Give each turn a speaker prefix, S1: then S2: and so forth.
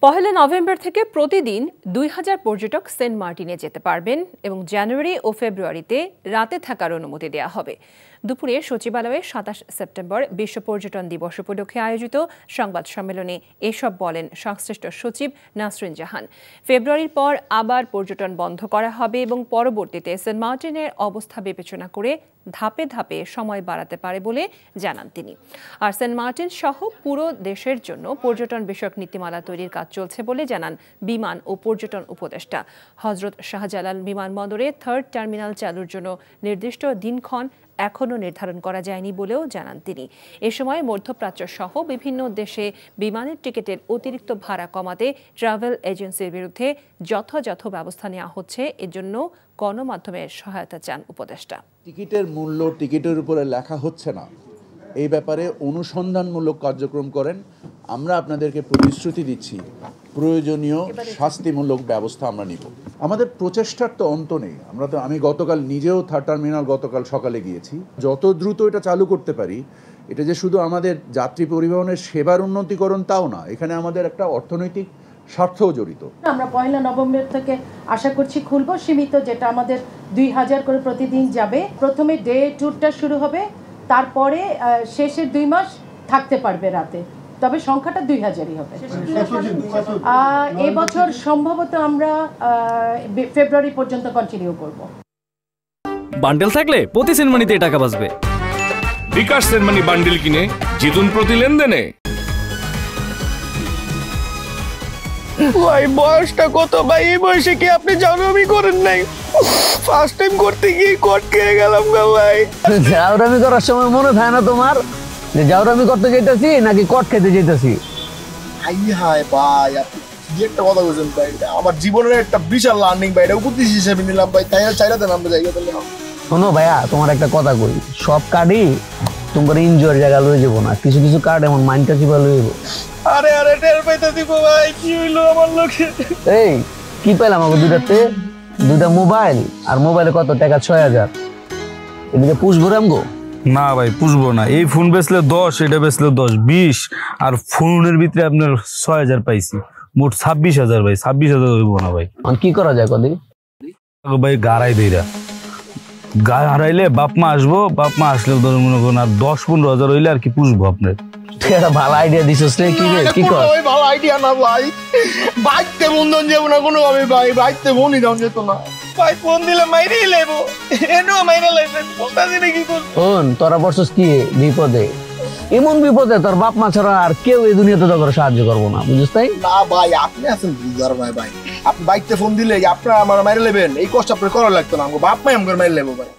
S1: পহেলা November থেকে প্রতিদিন ২০০০ পর্যটক সেন্ট মার্টিনে যেতে পারবেন এবং জানুয়ারি ও ফেব্রুয়ারিতে রাতে থাকার অনুমতি দেওয়া হবে। দুপুরে সচিবালয়ে ২৭ সেপ্টেম্বর বিশ্ব পর্যটন দিবস উপলক্ষে আয়োজিত সংবাদ সম্মেলনে এসব বলেন সংশ্লিষ্ট সচিব নাসরিন জাহান। ফেব্রুয়ারির পর আবার পর্যটন বন্ধ করা হবে এবং পরবর্তীতে সেন্ট মার্টিনের অবস্থা বিবেচনা করে ধাপে ধাপে সময় বাড়াতে পারে বলে জানান তিনি। আর সেন্ট মার্টিন সহ পুরো দেশের জন্য পর্যটন বিষয়ক নীতিমালা তৈরির কাজ চলছে বলে জানান বিমান ও পর্যটন উপদেষ্টা। হজরত শাহজালাল বিমানবন্দরে থার্ড টার্মিনাল চালুর জন্য নির্দিষ্ট দিনক্ষণ এখনও নির্ধারণ করা যায়নি বলেও জানান তিনি। এ সময় মধ্যপ্রাচ্য সহ বিভিন্ন দেশে বিমানের টিকিটের অতিরিক্ত ভাড়া কমাতে ট্রাভেল এজেন্সির বিরুদ্ধে যথাযথ ব্যবস্থা নেওয়া হচ্ছে, এজন্য গণমাধ্যমের সহায়তা চান উপদেষ্টা।
S2: টিকিটের মূল্য টিকিটের উপরে লেখা হচ্ছে না, এই ব্যাপারে অনুসন্ধানমূলক কার্যক্রম করেন। আমরা আপনাদেরকে প্রতিশ্রুতি দিচ্ছি প্রয়োজনীয় শাস্তিমূলক ব্যবস্থা আমরা নিব। আমাদের প্রচেষ্টার তো অন্ত নেই। আমি গতকাল নিজেও থার্ড টার্মিনাল গতকাল সকালে গিয়েছি। যত দ্রুত এটা চালু করতে পারি, এটা যে শুধু আমাদের যাত্রী পরিবহনের সেবার উন্নতিকরণ তাও না, এখানে আমাদের একটা অর্থনৈতিক স্বার্থও জড়িত।
S3: আমরা পয়লা নভেম্বর থেকে আশা করছি খুলব সীমিত, যেটা আমাদের ২০০০ করে প্রতিদিন যাবে। প্রথমে ডে ট্যুরটা শুরু হবে, তারপরে শেষের ২ মাস থাকতে পারবে রাতে, তবে সংখ্যাটা ২০০০ই হবে। এবছর সম্ভবত আমরা ফেব্রুয়ারি পর্যন্ত কন্টিনিউ করব।
S4: বান্ডেল থাকলে প্রতি সেনমানিতে টাকা বাঁচবে।
S5: বিকাশ সেনমানি বান্ডেল কিনে জিতুন প্রতি লেনদেনে।
S6: ভাই বয়সটা কত ভাই? এই বয়সে কি আপনি জাউরামি করেন নাই? ফার্স্ট টাইম করতে গিয়ে কট খেয়ে গেলাম গা ভাই।
S7: জাউরামি করার সময় মনে থাকে না তোমার যে জাউরামি করতে যেতেছি নাকি কট খেতে যেতেছি?
S6: হাই ভাই, আপনি কি একটা কথা বলছেন ভাই? আমার জীবনের একটা বিশাল লার্নিং ভাই, এটা উপদেশ হিসেবে নিলাম ভাই। তাই চাইরা দেন আমরা জায়গা দিলে।
S7: শোনো ভাইয়া, তোমার একটা কথা কই, সব কার্ডই তোমার এনজয়ের জায়গা লয়ে যাবো না, কিছু কিছু কার্ড এমন মাইন্ডটা কিবা লয়ে যাবো।
S6: আরে টের পাইতে দিব ভাই, কি হইলো আমার লোকে? এই কি পেলাম আমাকে দুইটা মোবাইল, আর মোবাইলে কত টাকা? ৬০০০। এদিকে পুষবো রামগো?
S4: না ভাই পুষবো না। এই ফোন বেচলে ১০, এটা বেচলে ১০, ২০, আর ফোনের ভিতরে আপনার ৬০০০ পাইছি, মোট ২৬০০০ ভাই। ২৬০০০ হইব না ভাই।
S7: কি করা যায় কদি
S4: ভাই? গাড়াই দেইরা গায়ে হারাইলে বাপ মা আসবো, বাপ মা আসলে ধরুন মনে করুন আর ১০-১৫ হাজার হইলে আর কি পুষবো আপনার।
S7: একটা ভালো আইডিয়া দিছিস রে। কি রে, কি কর?
S6: ভালো আইডিয়া না ভাই, বাইতে বন্ধন যাবো না কোনো ভাবে ভাই, বাইতে বনি দাম যেত না ভাই। ফোন দিলে মাইরেই লাইবো, এনো মাইরে লাইবে, বলতা দিনে কি করব?
S7: ফোন তোরা বসছস কি বিপদে? এমন বিপদে তোর বাপ মা ছাড়া আর কেউ এই দুনিয়াতে তোকে সাহায্য করবো না, বুঝছিস? তাই
S6: না ভাই, আপনি আছেন বুঝার ভাই। ভাই আপনি বাইতে ফোন দিলে আপনারা আমার মাইরে লেবেন, এই কষ্ট আপনার করা লাগতো না। বাপ মাই আমার মাইরে লেবো ভাই।